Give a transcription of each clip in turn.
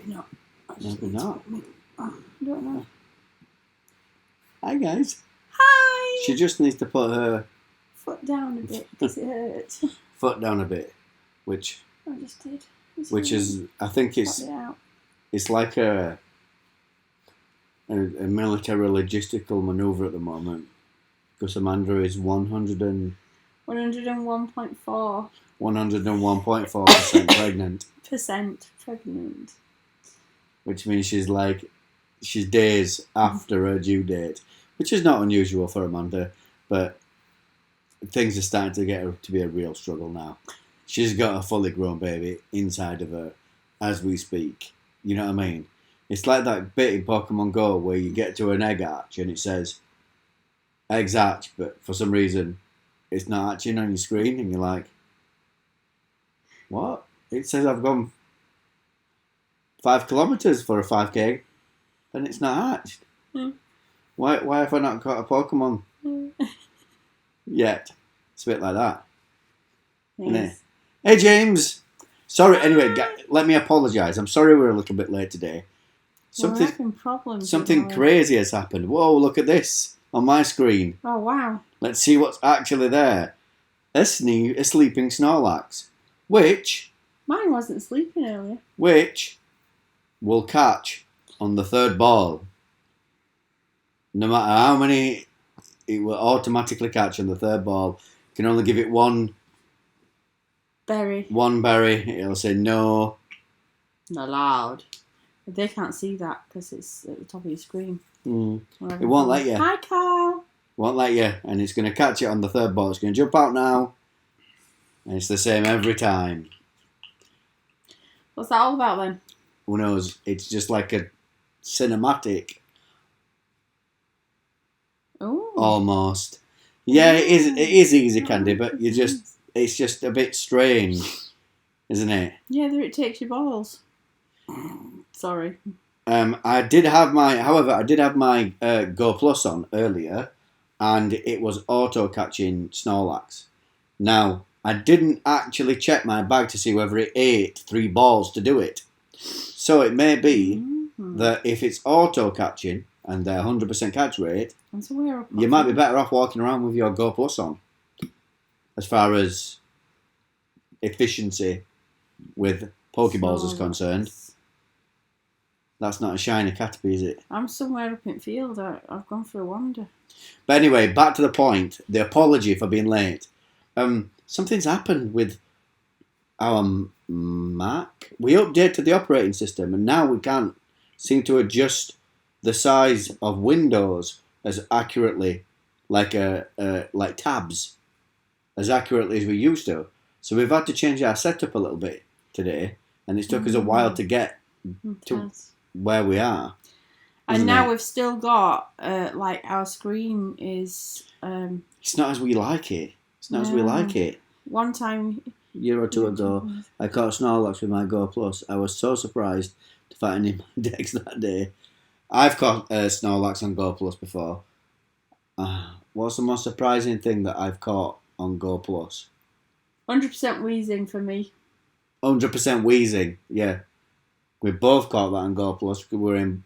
not. Maybe not. I don't know. Hi guys. Hi! She just needs to put her Foot down a bit because it hurts. foot down a bit, which I just did. I think it's like a military logistical manoeuvre at the moment, because Amanda is 101.4% 101.4% pregnant. Pregnant. Which means she's days after her due date, which is not unusual for Amanda, but things are starting to get her to be a real struggle now. She's got a fully grown baby inside of her as we speak. You know what I mean? It's like that bit in Pokemon Go where you get to an egg hatch and it says eggs hatch, but for some reason it's not hatching on your screen, and you're like, what? It says I've gone 5 kilometres for a 5k and it's not hatched. Why have I not got a Pokemon yet? It's a bit like that. Yes. Hey James! Sorry, anyway, let me apologise. I'm sorry we're a little bit late today. Something crazy has happened. Whoa, look at this on my screen. Oh, wow. Let's see what's actually there. A sleeping Snorlax, which Mine wasn't sleeping earlier. Which will catch on the third ball. No matter how many, it will automatically catch on the third ball. You can only give it one berry. It'll say no. Not allowed. They can't see that because it's at the top of your screen. It won't let you. Hi, Carl. Won't let you, and it's going to catch it on the third ball. It's going to jump out now, and it's the same every time. What's that all about then? Who knows? It's just like a cinematic. Oh. Almost. Yeah, it is easy candy, but it's just a bit strange, isn't it? Yeah, there it takes your balls. Sorry. I did have my Go Plus on earlier, and it was auto catching Snorlax. Now, I didn't actually check my bag to see whether it ate 3 balls to do it. So it may be that if it's auto catching and they're 100% catch rate, you might be better off walking around with your Go Plus on. As far as efficiency with Pokeballs is concerned. That's not a shiny Caterpie, is it? I'm somewhere up in field. I've gone for a wander. But anyway, back to the point. The apology for being late. Something's happened with our Mac. We updated the operating system, and now we can't seem to adjust the size of windows as accurately, like tabs, as accurately as we used to. So we've had to change our setup a little bit today, and it's took us a while to get to where we are. And now we've still got our screen is. It's not as we like it. It's not as we like it. One time, a year or two ago, I caught Snorlax with my Go Plus. I was so surprised to find him in my decks that day. I've caught Snorlax on Go Plus before. What's the most surprising thing that I've caught on Go Plus? 100% wheezing for me. 100% wheezing, yeah. We both caught that on Go Plus. We were in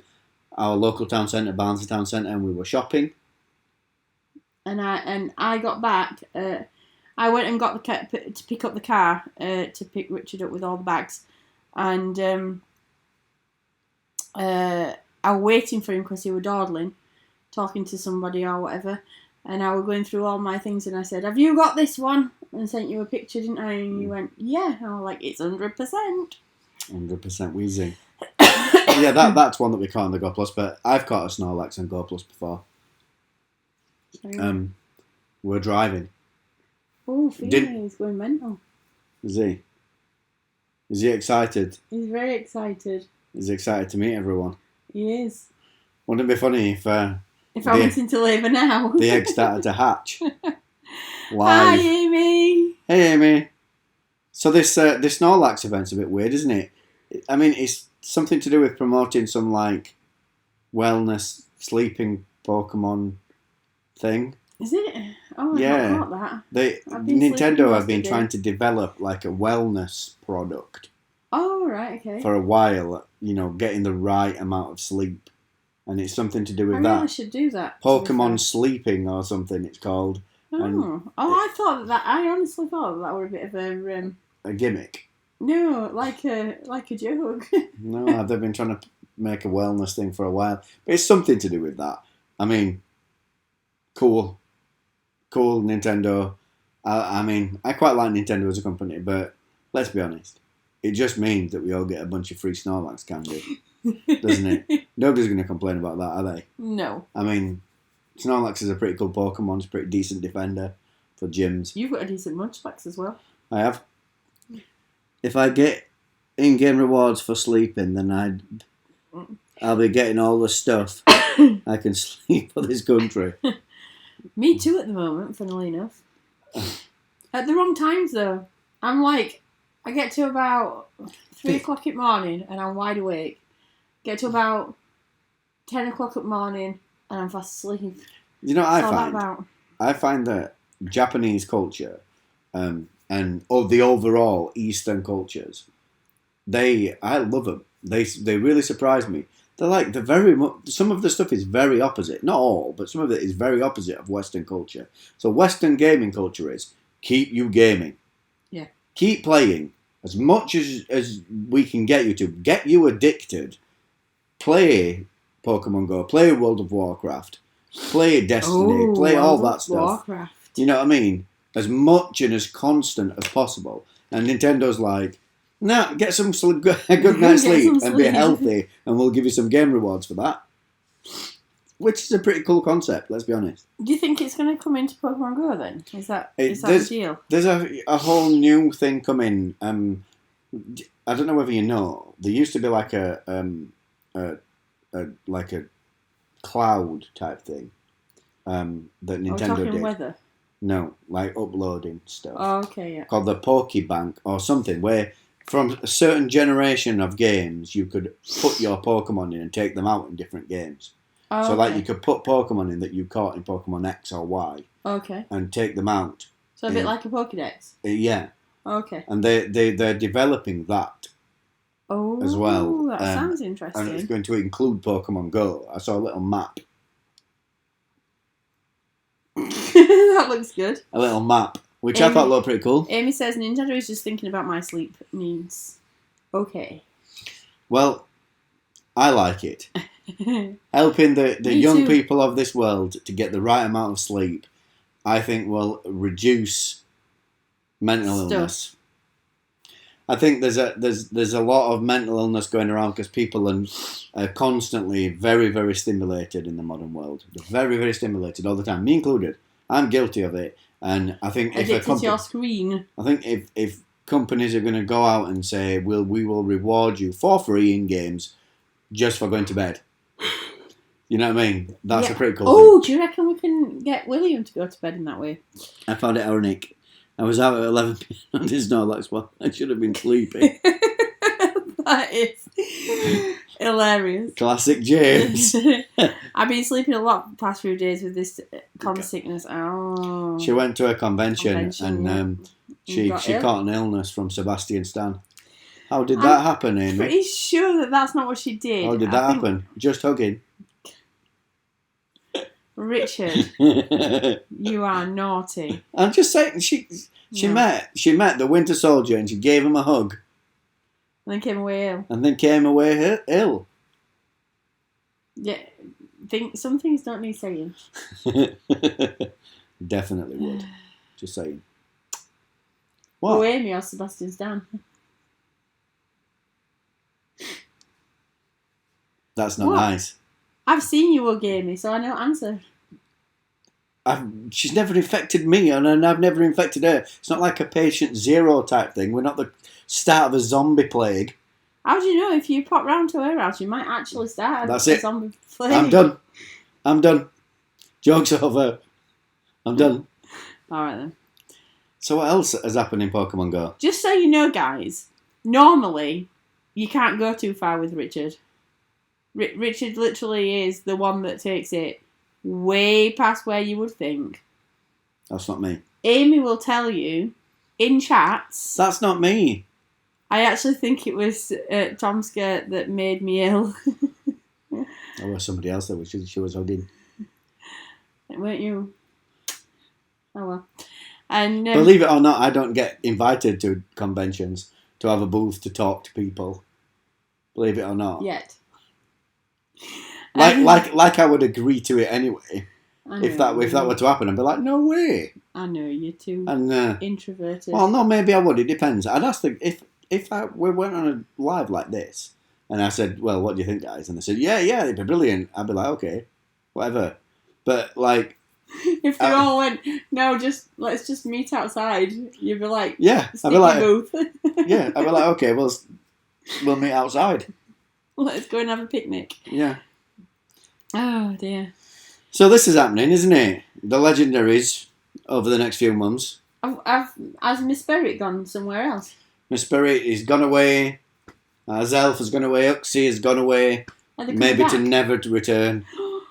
our local town centre, Barnsley Town Centre, and we were shopping. And I got back. I went and got to pick up the car to pick Richard up with all the bags, and I was waiting for him because he was dawdling, talking to somebody or whatever. And I was going through all my things, and I said, "Have you got this one?" And sent you a picture, didn't I? And you went, "Yeah." And I was like, "It's 100%." 100% wheezing. Yeah, that's one that we caught on the Go Plus, but I've caught a Snorlax on Go Plus before. We're driving. Oh, he's going mental. Is he? Is he excited? He's very excited. He's excited to meet everyone. He is. Wouldn't it be funny if I went into labour now? The egg started to hatch. Hi, Amy. Hey, Amy. So this Snorlax event's a bit weird, isn't it? I mean, it's something to do with promoting some wellness sleeping Pokemon thing. Is it? Oh, I not got that. Nintendo have been trying to develop a wellness product Oh, right, okay. for a while, getting the right amount of sleep. And it's something to do with I that. really should do that. Pokemon sleeping or something it's called. I honestly thought that were a bit of A gimmick. No, like a joke. No, they've been trying to make a wellness thing for a while. But it's something to do with that. I mean, cool, Nintendo. I quite like Nintendo as a company, but let's be honest. It just means that we all get a bunch of free Snorlax candy, doesn't it? Nobody's going to complain about that, are they? No. I mean, Snorlax is a pretty cool Pokemon. It's a pretty decent defender for gyms. You've got a decent Munchbax as well. I have. If I get in-game rewards for sleeping, then I'll be getting all the stuff I can sleep for this country. Me too at the moment, funnily enough. At the wrong times, though. I'm like, I get to about 3 o'clock in the morning and I'm wide awake. Get to about 10 o'clock in the morning and I'm fast asleep. You know what I find that Japanese culture and the overall Eastern cultures, I love them. They really surprise me. Some of the stuff is very opposite. Not all, but some of it is very opposite of Western culture. So Western gaming culture is keep you gaming. Yeah. Keep playing as much as we can get you to. Get you addicted. Play Pokemon Go. Play World of Warcraft. Play Destiny. Play all that stuff. Warcraft. You know what I mean? As much and as constant as possible. And Nintendo's like, no, get a good night's sleep and be healthy, and we'll give you some game rewards for that. Which is a pretty cool concept, let's be honest. Do you think it's going to come into Pokemon Go then? Is that the deal? There's a whole new thing coming. I don't know whether you know. There used to be like a cloud type thing that Nintendo did. Weather? No, like uploading stuff. Oh, okay, yeah. Called the Pokebank or something, where from a certain generation of games you could put your Pokemon in and take them out in different games. Oh, so, okay. like, you could put Pokemon in that you caught in Pokemon X or Y. Okay. And take them out. So a bit like a Pokédex? Yeah. Okay. And they're developing that as well. That sounds interesting. And it's going to include Pokemon Go. I saw a little map. That looks good. A little map, which I thought looked pretty cool. Amy says, Nintendo is just thinking about my sleep needs. Okay. Well, I like it. Helping the young people of this world to get the right amount of sleep, I think will reduce mental illness. I think there's a lot of mental illness going around because people are constantly very, very stimulated in the modern world. They're very, very stimulated all the time, me included. I'm guilty of it, and I think addicted to your screen. I think if companies are going to go out and say, we will reward you for free in games just for going to bed. You know what I mean? That's a pretty cool thing. Do you reckon we can get William to go to bed in that way? I found it ironic. I was out at 11 p.m. and it's not like, well, I should have been sleeping. That is hilarious. Classic James. I've been sleeping a lot the past few days with this con sickness. Oh. She went to a convention and she caught an illness from Sebastian Stan. How did that happen, Amy? Pretty sure that's not what she did. How did that happen? Just hugging. Richard, you are naughty. I'm just saying, she met the Winter Soldier and she gave him a hug. And then came away ill. Yeah, some things don't need saying. Definitely would. Just saying. What? Oh, Amy or Sebastian Stan. That's not nice. I've seen you hug Amy, so I know the answer. She's never infected me, and I've never infected her. It's not like a patient zero type thing. We're not the start of a zombie plague. How do you know if you pop round to her house, you might actually start a zombie plague? I'm done. Joke's over. I'm done. All right then. So what else has happened in Pokemon Go? Just so you know, guys, normally you can't go too far with Richard. Richard literally is the one that takes it way past where you would think. That's not me. Amy will tell you in chats. That's not me. I actually think it was Tom's skirt that made me ill. Or was somebody else that she was hugging? Weren't you? Oh well. And believe it or not, I don't get invited to conventions to have a booth to talk to people. Believe it or not. Yet. Like I would agree to it anyway. If that were to happen, I'd be like, no way. I know you're too introverted. Well, no, maybe I would. It depends. I'd ask if we went on a live like this, and I said, well, what do you think, guys? And they said, yeah, it'd be brilliant. I'd be like, okay, whatever. But like, if they all went, no, let's just meet outside, you'd be like, yeah, I'd be like, booth. yeah, I'd be like, okay, we'll meet outside. Let's go and have a picnic. Yeah. Oh dear. So this is happening, isn't it? The legendaries over the next few months. Has Miss Spirit gone somewhere else? Miss Spirit is gone away. Zelf has gone away. Uxie has gone away. Maybe to never to return.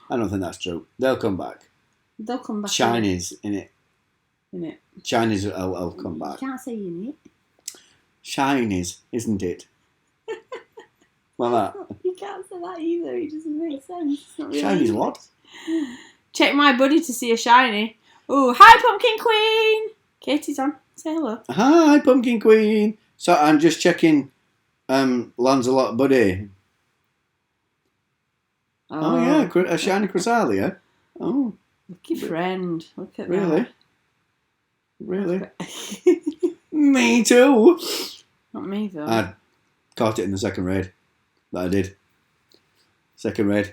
I don't think that's true. They'll come back. They'll come back. Shinies in it. In it. Shinies will come back. You can't say in it. Shinies, isn't it? Like that. You can't say that either. It doesn't make sense. It's not really Shinies what? Check my buddy to see a shiny. Oh, hi, Pumpkin Queen. Katie's on. Say hello. Hi, Pumpkin Queen. So I'm just checking Lancelot buddy. Oh yeah, a shiny Chrysalia. Oh. Lucky friend. Look at really? that. Really? Me too. Not me though. I caught it in the second raid. That I did. Second raid.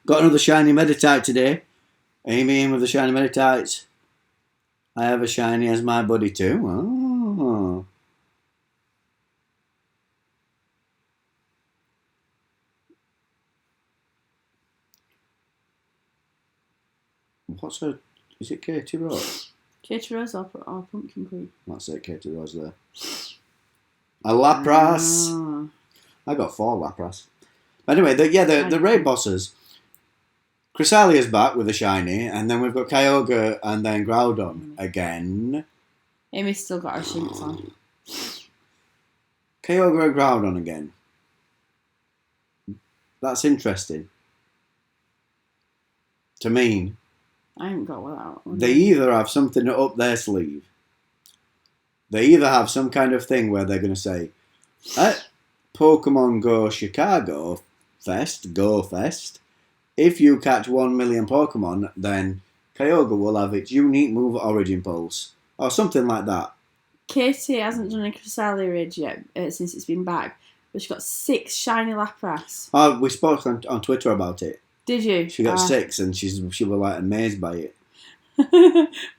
Got another shiny Meditite today. Amy in with the shiny Meditites. I have a shiny as my buddy too. Oh. What's her... Is it Katie Rose? Katie Rose or Pumpkin Queen? That's it, Katie Rose there. A Lapras. Oh. I got 4 Lapras. Anyway, the raid bosses. Chrysalia's back with a shiny, and then we've got Kyogre and then Groudon again. Amy's still got her shimps on. Kyogre and Groudon again. That's interesting. To me, I haven't got one out. They either have something up their sleeve. They either have some kind of thing where they're going to say, at Pokemon Go Chicago Go Fest, if you catch 1 million Pokemon, then Kyogre will have its unique move Origin Pulse. Or something like that. Katie hasn't done a Chrysalia raid yet since it's been back. But she's got 6 shiny Lapras. Oh, we spoke on Twitter about it. Did you? She got 6 and she was like amazed by it.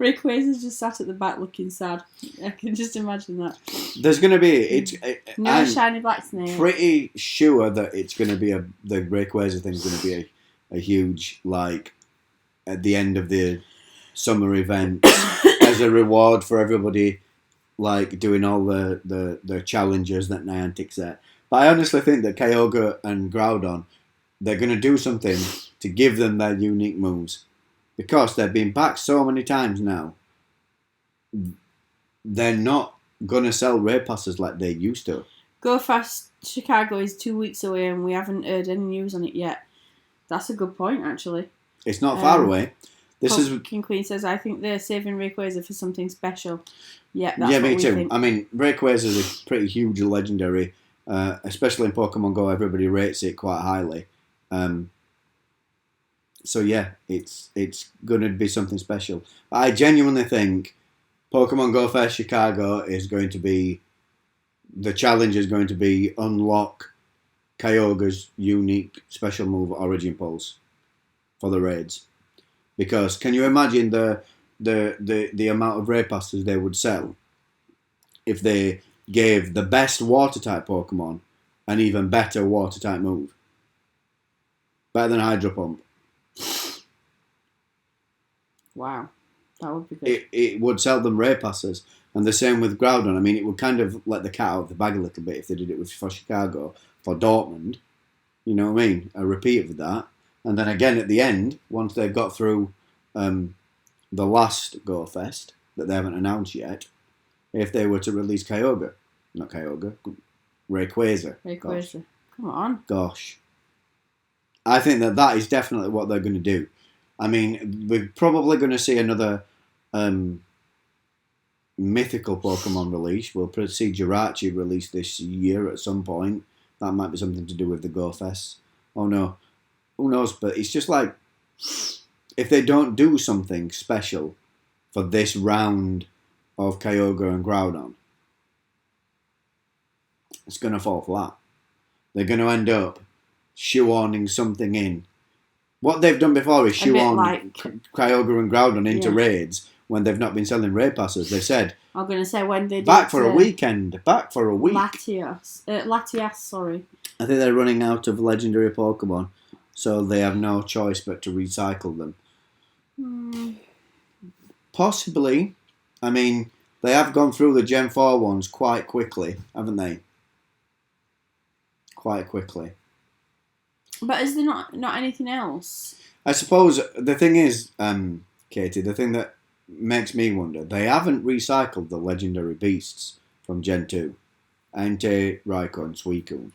Rayquaza's just sat at the back looking sad. I can just imagine that. There's going to be... No shiny Black Snake. Pretty sure that it's going to be the Rayquaza thing's going to be a huge, like, at the end of the summer event as a reward for everybody, like, doing all the challenges that Niantic's there. But I honestly think that Kyogre and Groudon, they're going to do something to give them their unique moves. Because they've been back so many times now, they're not going to sell raid passes like they used to. Go Fast Chicago is 2 weeks away and we haven't heard any news on it yet. That's a good point, actually. It's not far away. King Queen says, I think they're saving Rayquaza for something special. Yeah, that's yeah, what me we too. think. I mean, Rayquaza is a pretty huge legendary, especially in Pokemon Go. Everybody rates it quite highly. So yeah, it's going to be something special. I genuinely think Pokemon Go Fest Chicago is going to be... The challenge is going to be unlock Kyogre's unique special move Origin Pulse for the raids. Because can you imagine the amount of raid passes they would sell if they gave the best water type Pokemon an even better water type move? Better than Hydro Pump. Wow, that would be good. It would sell them raid passes. And the same with Groudon. I mean, it would kind of let the cat out of the bag a little bit if they did it for Chicago, for Dortmund. You know what I mean? A repeat of that. And then again at the end, once they've got through the last Go Fest that they haven't announced yet, if they were to release Kyogre. Not Kyogre. Rayquaza. Rayquaza. Come on. Gosh. I think that is definitely what they're going to do. I mean, we're probably going to see another mythical Pokemon release. We'll see Jirachi release this year at some point. That might be something to do with the Go Fest. Oh no. Who knows? But it's just like, if they don't do something special for this round of Kyogre and Groudon, it's going to fall flat. They're going to end up shoehorning something in. What they've done before is shoehorn Kyogre and Groudon into raids when they've not been selling raid passes. They said, I'm going to say when they did... Back for a weekend. Back for a week. Latias, sorry. I think they're running out of legendary Pokemon, so they have no choice but to recycle them. Possibly. I mean, they have gone through the Gen 4 ones quite quickly, haven't they? Quite quickly. But is there not anything else? I suppose the thing is, Katie, the thing that makes me wonder, they haven't recycled the legendary beasts from Gen 2. Entei, Raikou and Suicune.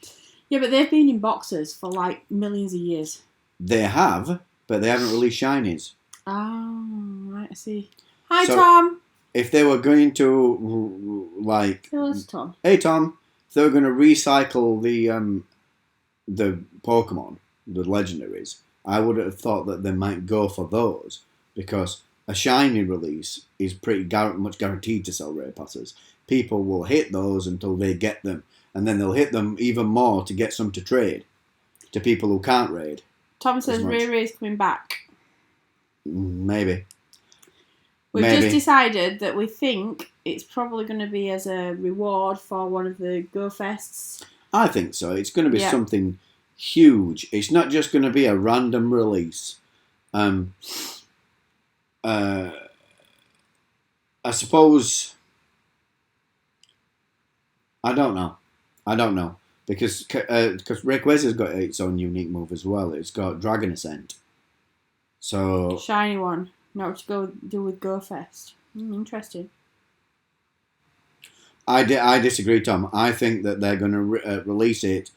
Yeah, but they've been in boxes for like millions of years. They have, but they haven't released shinies. Oh, right, I see. Hi, Tom! If they were going to, Hello, Tom. Hey, Tom. If they were going to recycle the Pokemon, the legendaries, I would have thought that they might go for those, because a shiny release is pretty much guaranteed to sell raid passes. People will hit those until they get them, and then they'll hit them even more to get some to trade to people who can't raid. Tom says Ray's coming back. Maybe. We've just decided that we think it's probably going to be as a reward for one of the Go Fests. I think so. It's going to be something huge. It's not just going to be a random release. I suppose... I don't know. Because Rayquaza's got its own unique move as well. It's got Dragon Ascent. So... Shiny one. Not to go do with Go Fest. Interesting. I disagree, Tom. I think that they're going to release it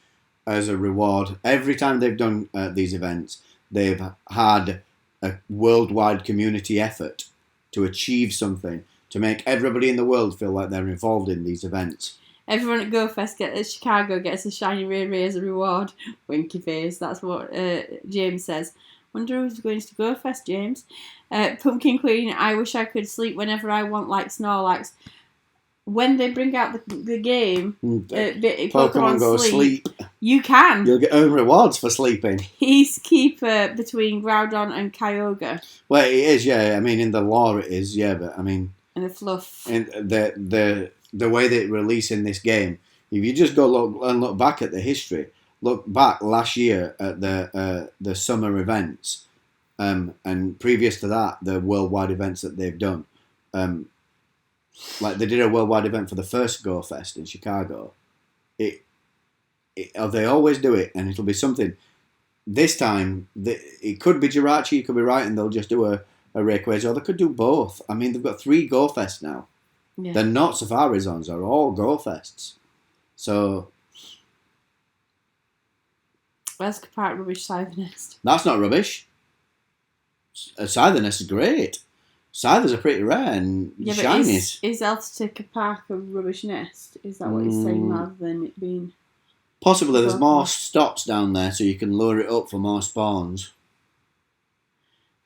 as a reward. Every time they've done these events, they've had a worldwide community effort to achieve something, to make everybody in the world feel like they're involved in these events. Everyone at Go Fest Chicago gets a shiny Ray as a reward. Winky face. That's what James says. Wonder who's going to Go Fest, James. Pumpkin Queen, I wish I could sleep whenever I want like Snorlax. When they bring out the game, Pokemon Go Sleep, you can. You'll earn rewards for sleeping. Peacekeeper between Groudon and Kyogre. Well, it is, yeah. I mean, in the lore it is, yeah, but I mean... And the fluff. And the way they release in this game, if you just go look back at the history, look back last year at the summer events, and previous to that, the worldwide events that they've done. Like they did a worldwide event for the first Go Fest in Chicago. They always do it, and it'll be something. This time, it could be Jirachi, it could be right, and they'll just do a Rayquaza, or they could do both. I mean, they've got 3 Go Fests now. Yeah. They're not Safari Zones, they're all Go Fests. So... Where's Kapart Rubbish Scyther Nest? That's not rubbish. Scyther Nest is great. Scythers are pretty rare and shinies. Is Elster Kapart a rubbish nest? Is that what he's saying rather than it being... Possibly. There's more stops down there so you can lure it up for more spawns.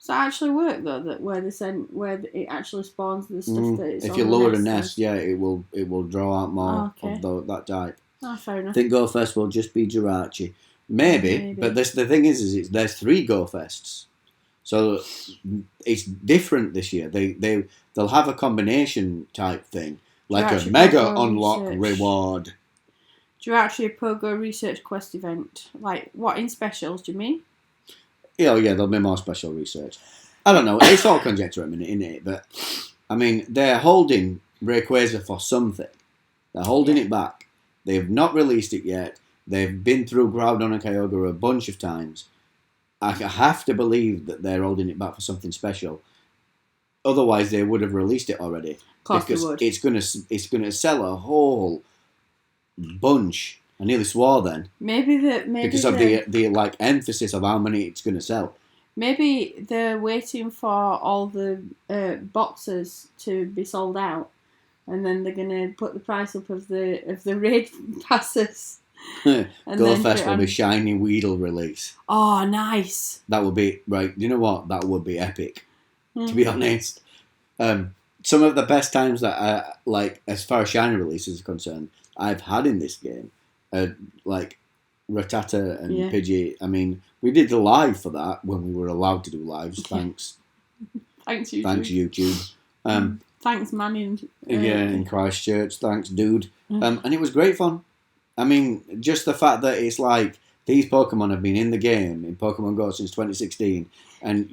Does that actually work though? That where it actually spawns the stuff that it's if you lure a nest, yeah, it will draw out more of that type. Oh, fair enough. I think Go Fest will just be Jirachi. Maybe. But the thing is there's 3 Go Fests. So it's different this year. They'll have a combination type thing. Like Jirachi a mega unlock reward. Jirachi Pogo Research Quest event. Like, what, in specials, do you mean? Yeah, there'll be more special research. I don't know. It's all conjecture at a minute, isn't it? But, I mean, they're holding Rayquaza for something. They're holding it back. They have not released it yet. They've been through Groudon and Kyogre a bunch of times. I have to believe that they're holding it back for something special. Otherwise, they would have released it already. Of course they would. It's gonna sell a whole bunch. I nearly swore then. Maybe because of the like emphasis of how many it's going to sell. Maybe they're waiting for all the boxes to be sold out, and then they're going to put the price up of the raid passes. Go Fest will be shiny Weedle release. Oh, nice. That would be right. You know what? That would be epic. To be honest, some of the best times that I like as far as shiny releases are concerned, I've had in this game, like Rattata and Pidgey. I mean, we did the live for that when we were allowed to do lives. Thanks. Thanks YouTube. Thanks YouTube. Thanks Manny. In Christchurch. Thanks dude. And it was great fun. I mean, just the fact that it's like these Pokemon have been in the game in Pokemon Go since 2016, and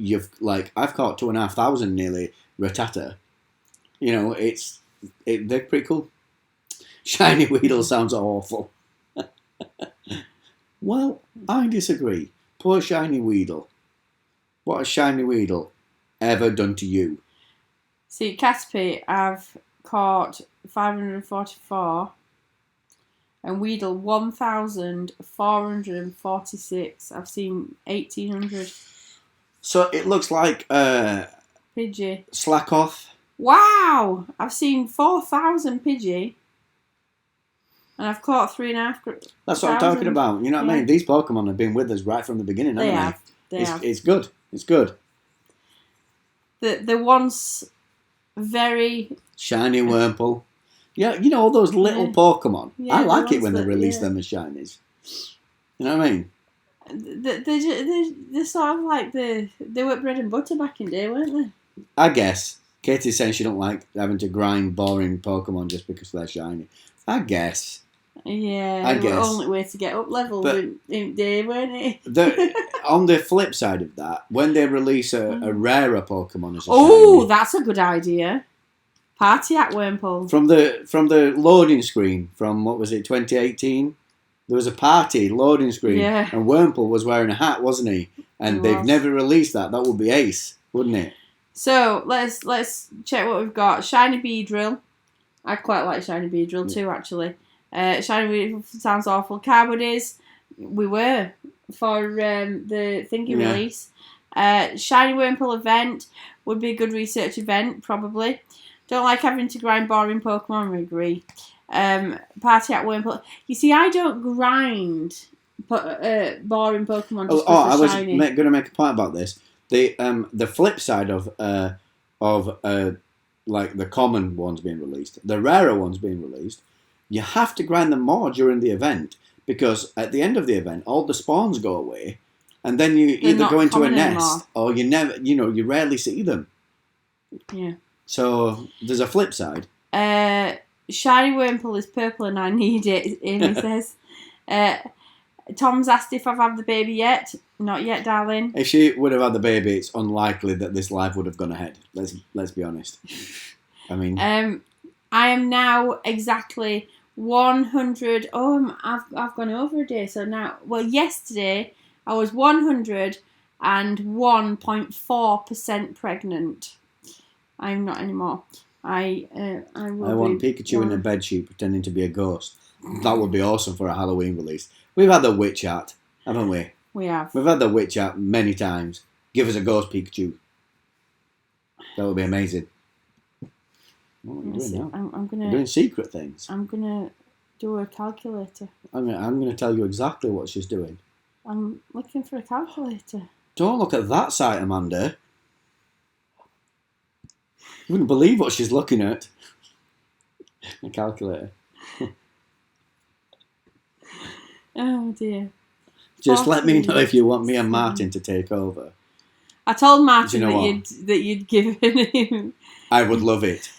I've caught 2,500 nearly Rattata. You know, they're pretty cool. Shiny Weedle sounds awful. Well, I disagree. Poor Shiny Weedle. What has Shiny Weedle ever done to you? See, Caterpie, I've caught 544. And Weedle 1,446. I've seen 1,800. So it looks like Pidgey. Slack off. Wow! I've seen 4,000 Pidgey. And I've caught 3,500. That's what I'm talking about. You know what I mean? These Pokemon have been with us right from the beginning, haven't they? They have. It's good. It's good. The once very shiny Wurmple. Yeah, you know, all those little Pokemon. Yeah, I like it when they release them as shinies. You know what I mean? They're sort of like they were bread and butter back in the day, weren't they? I guess. Katie's saying she don't like having to grind boring Pokemon just because they're shiny. I guess. Yeah, I guess. The only way to get up levels in day, weren't it? On the flip side of that, when they release a rarer Pokemon as a shiny, that's a good idea. Party at Wurmple. From the loading screen from, what was it, 2018? There was a party loading screen. Yeah. And Wurmple was wearing a hat, wasn't he? And they've never released that. That would be ace, wouldn't it? So, let's check what we've got. Shiny Beedrill. I quite like Shiny Beedrill too, actually. Shiny Beedrill sounds awful. Carbonies. We were for the thingy release. Shiny Wurmple event would be a good research event, probably. Don't like having to grind boring Pokemon, we agree. Party at Wurmple. You see, I don't grind boring Pokemon just I was shiny. going to make a point about this. The flip side of like the common ones being released, the rarer ones being released, you have to grind them more during the event because at the end of the event, all the spawns go away, and then you either go into a nest or you rarely see them. Yeah. So there's a flip side. Shiny Wurmple is purple and I need it, Amy says. Tom's asked if I've had the baby yet. Not yet, darling. If she would have had the baby, it's unlikely that this live would have gone ahead. Let's be honest. I mean, I am now exactly 100. I've gone over a day. So now, yesterday I was 101.4% pregnant. I'm not anymore. I want Pikachu in a bedsheet pretending to be a ghost. That would be awesome for a Halloween release. We've had the Witch Hat, haven't we? We have. We've had the Witch Hat many times. Give us a ghost Pikachu. That would be amazing. What are you doing now? You're doing secret things. I'm gonna do a calculator. I'm gonna tell you exactly what she's doing. I'm looking for a calculator. Don't look at that site, Amanda. You wouldn't believe what she's looking at. A calculator. Oh dear. Just let me know if you want me and Martin to take over. I told Martin that you'd given him. I would love it.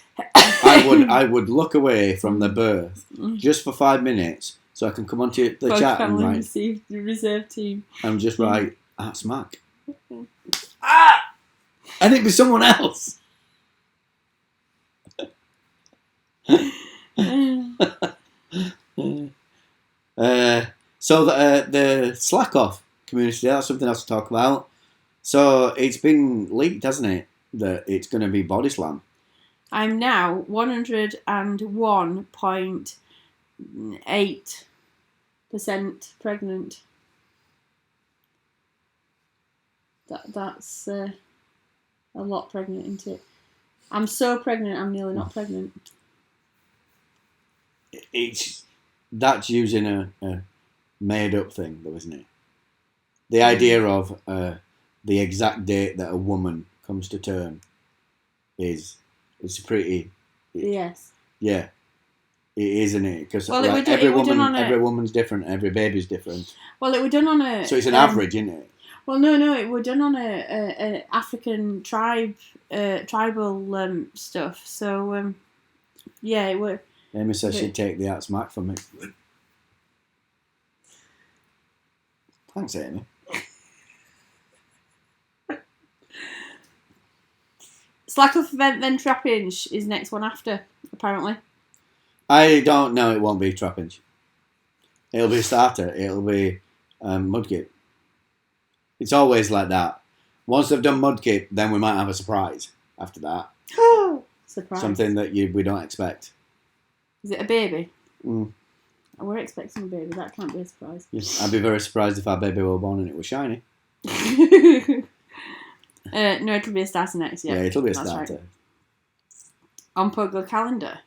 I would look away from the birth just for 5 minutes so I can come onto the chat and write the reserve team. And just write smack. And it'd be someone else. So the slack off community, that's something else to talk about. So it's been leaked, hasn't it, that it's going to be Body Slam. I'm now 101.8% 8% pregnant. That's a lot pregnant, isn't it? I'm so pregnant, I'm nearly not pregnant. That's using a made up thing, though, isn't it? The idea of the exact date that a woman comes to term is pretty. Yes. Yeah, it is, isn't it? Because every woman's different, every baby's different. Well, it was done on a. So it's an average, isn't it? Well, no, it was done on a African tribal stuff. So, yeah, it were. Amy says she'd take the hat smack from me. Thanks, Amy. Slack off then Trap Inch is next one after, apparently. I don't know. It won't be Trap Inch. It'll be a starter. It'll be Mudkip. It's always like that. Once they've done Mudkip, then we might have a surprise after that. Surprise. Something that we don't expect. Is it a baby? Mm. We're expecting a baby. That can't be a surprise. Yes. I'd be very surprised if our baby were born and it was shiny. No, it'll be a starter next. Yeah, it'll be a starter. Right. On Pogo Calendar.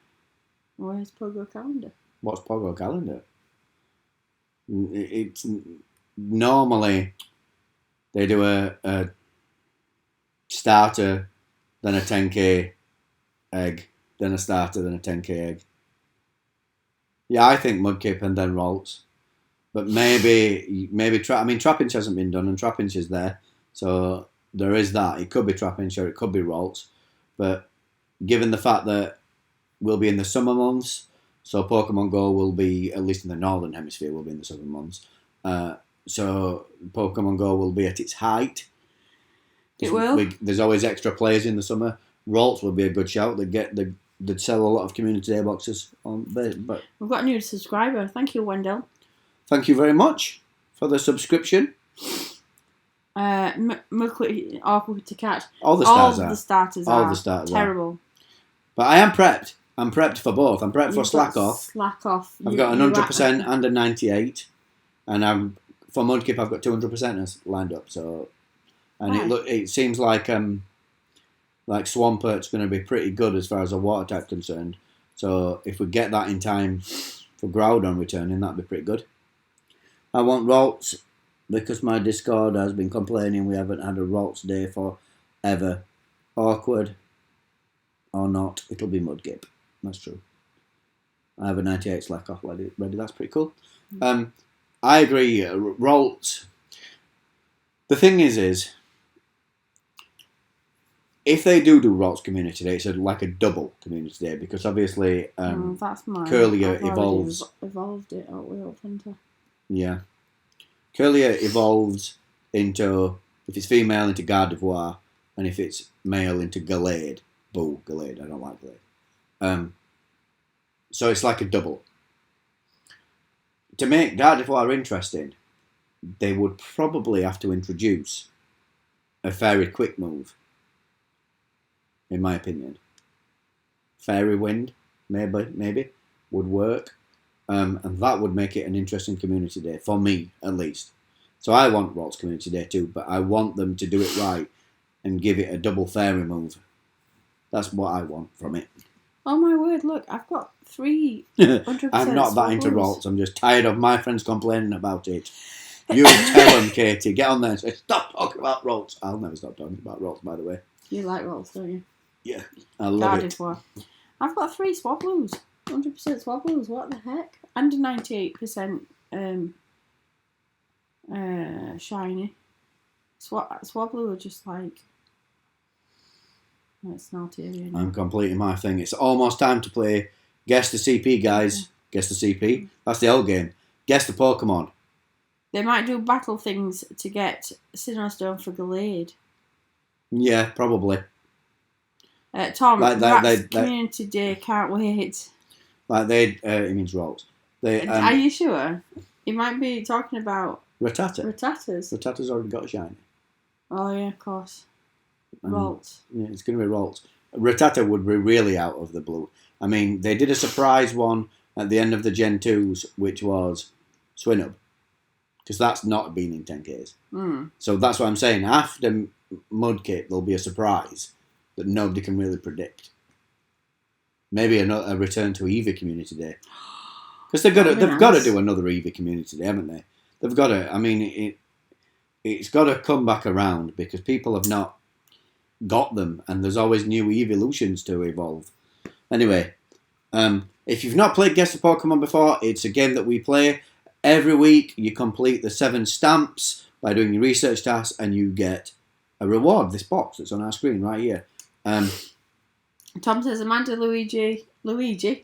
Where's Pogo Calendar? What's Pogo Calendar? It's normally they do a starter, then a 10k egg, then a starter, then a 10k egg. Yeah, I think Mudkip and then Rolts. But maybe Trap Inch hasn't been done and Trap Inch is there. So there is that. It could be Trap Inch or it could be Rolts. But given the fact that we'll be in the summer months, so Pokemon Go will be, at least in the Northern Hemisphere, will be in the summer months. So Pokemon Go will be at its height. It will. There's always extra players in the summer. Rolts will be a good shout. They'd sell a lot of community day boxes on there, but we've got a new subscriber. Thank you, Wendell. Thank you very much for the subscription. Awkward to catch. All the starters are terrible. But I am prepped. I'm prepped for both. I'm prepped for Slack Off. Slack Off. I've got an 100% and a 98, and for Mudkip I've got 200%ers lined up. So, and it seems like Swampert's going to be pretty good as far as a water type concerned. So if we get that in time for Groudon returning, that'd be pretty good. I want Rolts because my Discord has been complaining we haven't had a Rolts day for ever. Awkward or not, it'll be Mudkip. That's true. I have a 98 Slack Off ready. That's pretty cool. I agree. Rolts. The thing is if they do Rolts Community Day, it's like a double Community Day because obviously Curlier evolves. Evolved it out with Hunter. Yeah. Curlier evolves into, if it's female, into Gardevoir, and if it's male, into Gallade. Boo, Gallade. I don't like Gallade. So it's like a double. To make Gardevoir interesting, they would probably have to introduce a Fairy Quick move, in my opinion. Fairy Wind, maybe, would work. And that would make it an interesting community day, for me, at least. So I want Rolts Community Day too, but I want them to do it right and give it a double fairy move. That's what I want from it. Oh my word, look, I've got 300%. I'm not that into Rolts. I'm just tired of my friends complaining about it. You tell them, Katie. Get on there and say, stop talking about Rolts. I'll never stop talking about Rolts, by the way. You like Rolts, don't you? Yeah, I love it. I've got 3 Swablues. 100% Swablues. What the heck? And a 98% shiny. Swablu are just like... It's not here. I'm completing my thing. It's almost time to play Guess the CP, guys. Yeah. Guess the CP. That's the old game. Guess the Pokemon. They might do battle things to get Sinnoh Stone for Gallade. Yeah, probably. Tom, Community Day, can't wait. It means Rolls. Are you sure? He might be talking about... Rattatas. Rattata's already got a shiny. Oh, yeah, of course. Rolts. Yeah, it's going to be Rolts. Rattata would be really out of the blue. I mean, they did a surprise one at the end of the Gen 2s, which was Swinub. Because that's not been in 10Ks. So that's what I'm saying. After Mudkip, there'll be a surprise that nobody can really predict. Maybe a return to Eevee Community Day. Because they've got to do another Eevee Community Day, haven't they? They've got to. I mean, it's got to come back around because people have not got them, and there's always new evolutions to evolve. Anyway, if you've not played Guess the Pokemon before, it's a game that we play. Every week, you complete the 7 stamps by doing your research tasks, and you get a reward. This box that's on our screen right here. Tom says Amanda, Luigi, Lugia,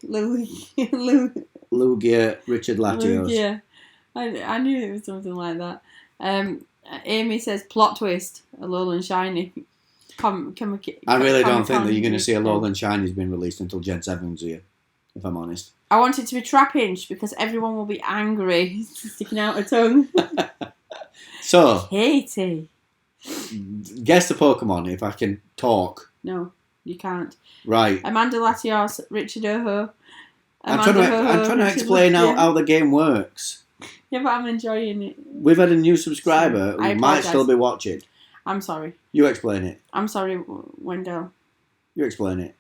Richard Latios. Yeah, I knew it was something like that. Amy says plot twist, Alolan Shiny. I really don't think that you're going to see Alolan Shiny's been released until Gen 7's here, if I'm honest. I want it to be Trapinch because everyone will be angry sticking out a tongue. So, Katie. Guess the Pokemon if I can talk. No, you can't. Right. Amanda Latios, Richard Oho. I'm trying to explain how the game works. Yeah, but I'm enjoying it. We've had a new subscriber who might still be watching. I'm sorry. You explain it. I'm sorry, Wendell. You explain it.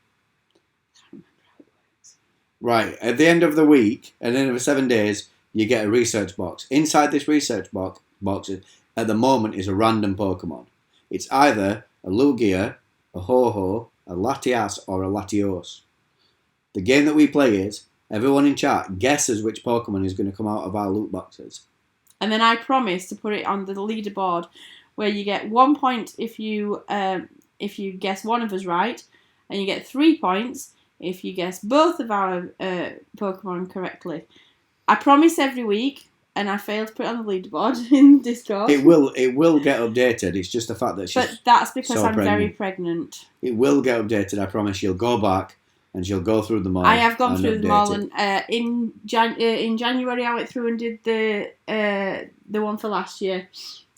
Right. At the end of the week, at the end of the 7 days, you get a research box. Inside this research box at the moment is a random Pokemon. It's either a Lugia, a Ho-Ho, a Latias, or a Latios. The game that we play is everyone in chat guesses which Pokemon is going to come out of our loot boxes. And then I promise to put it on the leaderboard where you get 1 point if you guess one of us right, and you get 3 points if you guess both of our Pokemon correctly. I promise every week, and I fail to put it on the leaderboard in Discord. It will get updated. It's just the fact that she's But that's because so I'm pregnant. very pregnant. It will get updated, I promise. She'll go back and she'll go through them all. I have gone through them all, it. and in January I went through and did the one for last year,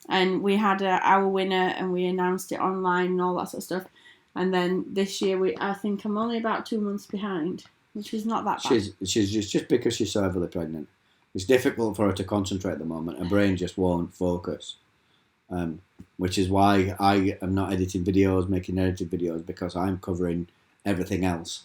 and we had our winner, and we announced it online and all that sort of stuff. And then this year, I think I'm only about 2 months behind, which is not that bad. She's just because she's so heavily pregnant. It's difficult for her to concentrate at the moment. Her brain just won't focus, which is why I am not editing videos, making edited videos, because I'm covering everything else,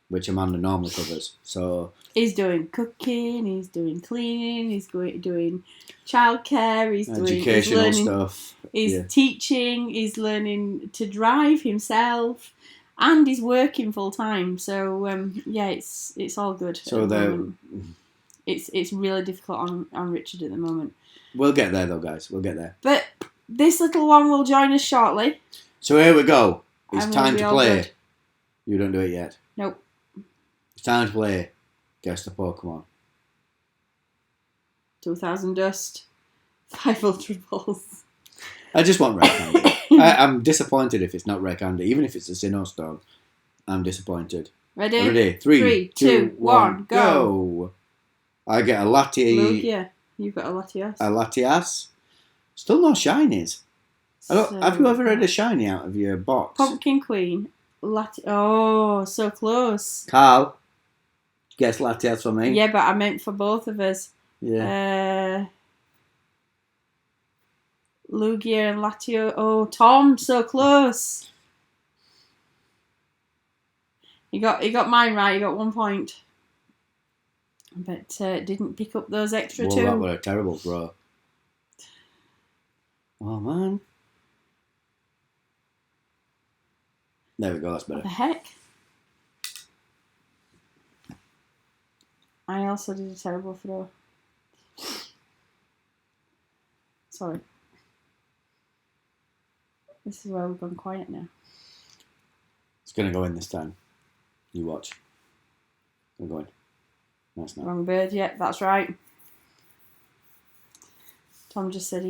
which Amanda normally covers. So he's doing cooking, he's doing cleaning, he's doing childcare, he's educational learning stuff. He's teaching, he's learning to drive himself, and he's working full time. So it's all good. So it's really difficult on Richard at the moment. We'll get there though, guys. We'll get there. But this little one will join us shortly. So here we go. It's time to play. Good. You don't do it yet. Nope. It's time to play Guess the Pokemon. 2000 Dust. 5 Ultra Balls. I just want Red Candy. I'm disappointed if it's not Red Candy. Even if it's a Sinnoh Stone, I'm disappointed. Ready? 3, 2, 1, go! I get a Lugia. You've got a Latias. A Latias. Still no shinies. Have you ever had a shiny out of your box? Pumpkin Queen. Oh, so close. Carl, guess Latias for me. Yeah, but I meant for both of us. Yeah. Lugia and Latio. Oh, Tom, so close. He got mine right. He got 1 point. But didn't pick up those extra 2. That was a terrible throw. Oh man. There we go. That's better. What the heck? I also did a terrible throw. Sorry. This is where we've gone quiet now. It's going to go in this time. You watch. I'm going. That's not. Wrong bird, yeah, that's right. Tom just said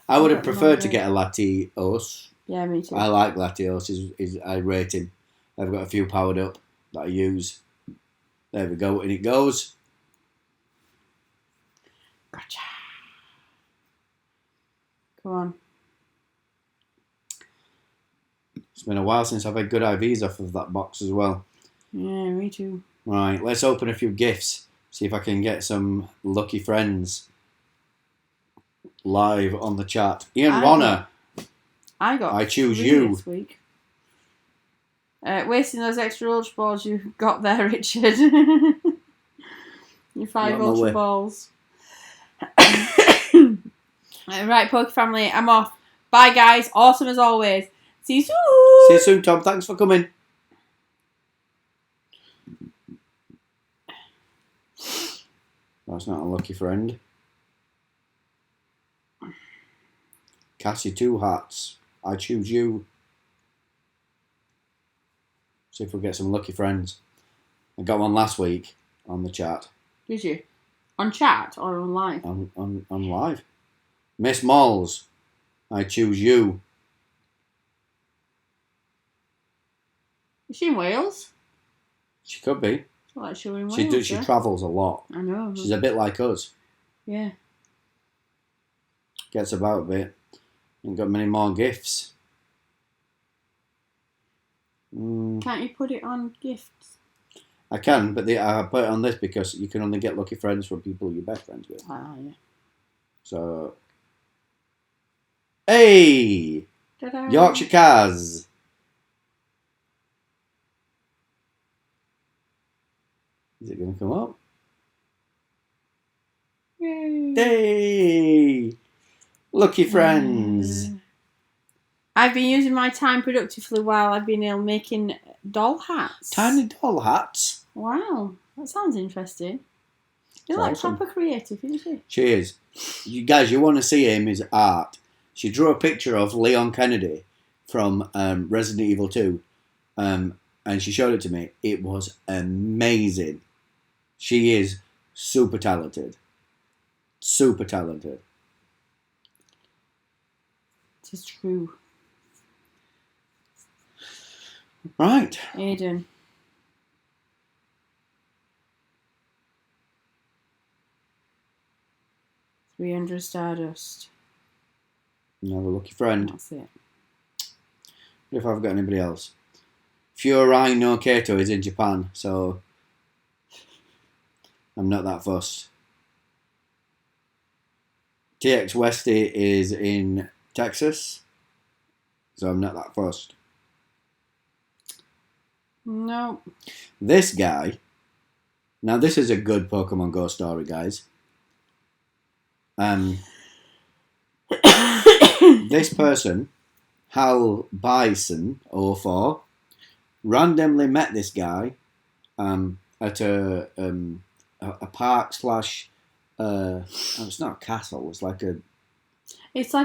I would have preferred to get a Latios. Yeah, me too. I like Latios. I rate him. I've got a few powered up that I use. There we go. And it goes. Gotcha. Come on. It's been a while since I've had good IVs off of that box as well. Yeah, me too. Right, let's open a few gifts. See if I can get some lucky friends live on the chat. Ian Ronner. I got I choose 3 you. this week. Wasting those extra ultra balls you got there, Richard. Your 5 ultra balls. Right, Poke Family, I'm off. Bye, guys. Awesome as always. See you soon. See you soon, Tom. Thanks for coming. That's not a lucky friend. Cassie, 2 hearts. I choose you. See if we get some lucky friends. I got one last week on the chat. Did you? On chat or on live? On live. Miss Malls, I choose you. Is she in Wales? She could be. Like she in Wales. She travels a lot. I know. She's a bit like us. Yeah. Gets about a bit. Ain't got many more gifts. Can't you put it on gifts? I can, but I put it on this because you can only get lucky friends from people you're best friends with. Ah, yeah. So, hey! Ta-da. Yorkshire Cars. Is it going to come up? Yay. Hey! Lucky friends. I've been using my time productively while I've been ill making doll hats. Tiny doll hats. Wow, that sounds interesting. You're like Awesome. proper creative, isn't she? She is. You guys, you want to see Amy's art. She drew a picture of Leon Kennedy from Resident Evil 2 and she showed it to me. It was amazing. She is super talented. Super talented. It is true. Right. Aiden. $300 Stardust. Another lucky friend. That's it. What if I've got anybody else? Furai no Kato is in Japan, so I'm not that fussed. TX Westy is in Texas, so I'm not that fussed. No. This guy, now this is a good Pokemon Go story, guys. This person, Hal Bison 04, randomly met this guy at a park slash it's not a castle, it's like a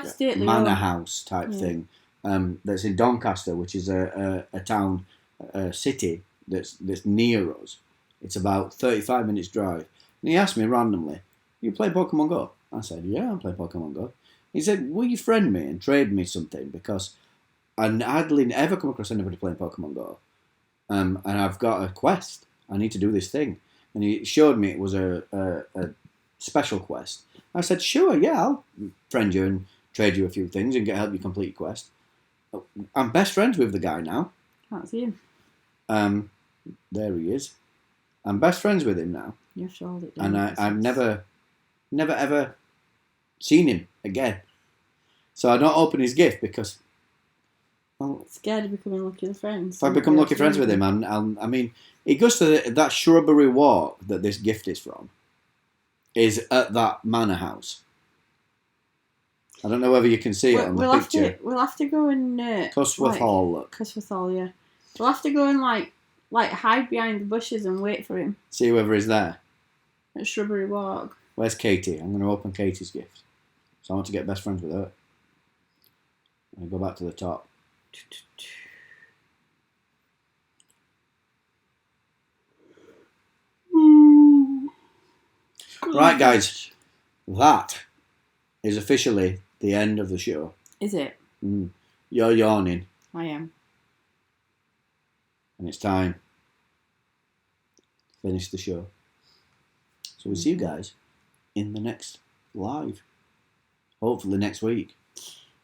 stately manor owned. house type thing that's in Doncaster, which is a town, a city that's near us. It's about 35 minutes drive. And he asked me randomly, "You play Pokemon Go?" I said, "Yeah, I play Pokemon Go." He said, "Will you friend me and trade me something? Because I hardly ever come across anybody playing Pokemon Go. And I've got a quest. I need to do this thing." And he showed me it was a special quest. I said, "Sure, yeah, I'll friend you and trade you a few things and help you complete your quest." I'm best friends with the guy now. Can't see him. There he is. I'm best friends with him now. You have to hold it down. And I've never ever seen him again. So I don't open his gift because scared of becoming lucky friends. if I become lucky friends with him, I mean, he goes to that shrubbery walk that this gift is from, is at that manor house. I don't know whether you can see it on the picture. We'll have to go and Cusworth Hall, look. Cusworth Hall, yeah. We'll have to go and like hide behind the bushes and wait for him. See whether he's there. At Shrubbery Walk. Where's Katie? I'm going to open Katie's gift. So I want to get best friends with her. I'll go back to the top. Right, guys. That is officially the end of the show. Is it? You're yawning. I am. And it's time to finish the show. So we'll see you guys in the next live. Hopefully next week.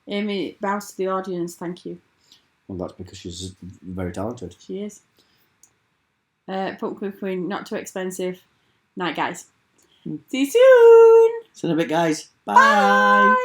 Amy bows to the audience, thank you. Well, that's because she's very talented. She is. Pumpkin Queen, not too expensive. Night, guys. See you soon. See you in a bit, guys. Bye. Bye.